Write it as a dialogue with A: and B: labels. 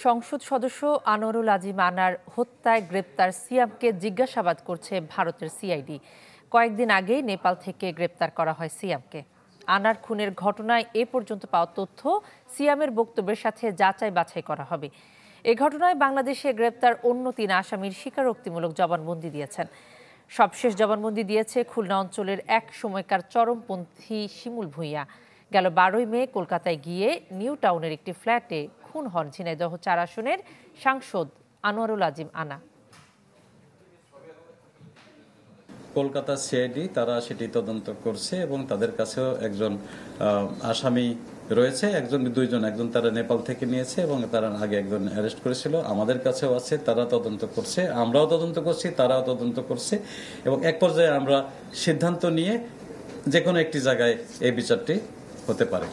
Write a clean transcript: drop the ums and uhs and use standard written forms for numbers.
A: সংসদ সদস্য আনোয়ারুল আজিম আনার হত্যায় গ্রেপ্তার সিয়ামকে জিজ্ঞাসাবাদ করছে ভারতের সিআইডি। কয়েকদিন আগেই নেপাল থেকে গ্রেপ্তার করা হয় সিয়ামকে। আনার খুনের ঘটনায় এ পর্যন্ত পাওয়া তথ্য সিয়ামের বক্তব্যের সাথে যাচাই বাছাই করা হবে। এ ঘটনায় বাংলাদেশে গ্রেপ্তার অন্য ৩ আসামির স্বীকারোক্তিমূলক জবানবন্দি দিয়েছেন। সবশেষ জবানবন্দি দিয়েছে খুলনা অঞ্চলের এক সময়কার চরমপন্থী শিমুল ভূঁইয়া। গেল ১২ই মে কলকাতায় গিয়ে নিউ টাউনের একটি ফ্ল্যাটে খুন হন ঝিনাইদহ ৪ আসনের সাংসদ আনোয়ারুল আজিম আনা।
B: কলকাতা সিআইডি তারা সেটি তদন্ত করছে এবং তাদের কাছেও একজন আসামি রয়েছে, দুইজন, একজন তারা নেপাল থেকে নিয়েছে এবং তারা আগে একজন অ্যারেস্ট করেছিল। আমাদের কাছেও আছে, তারা তদন্ত করছে, আমরাও তদন্ত করছি, তারাও তদন্ত করছে এবং এক পর্যায়ে আমরা সিদ্ধান্ত নিয়ে যে কোনো একটি জায়গায় এই বিচারটি হতে পারে।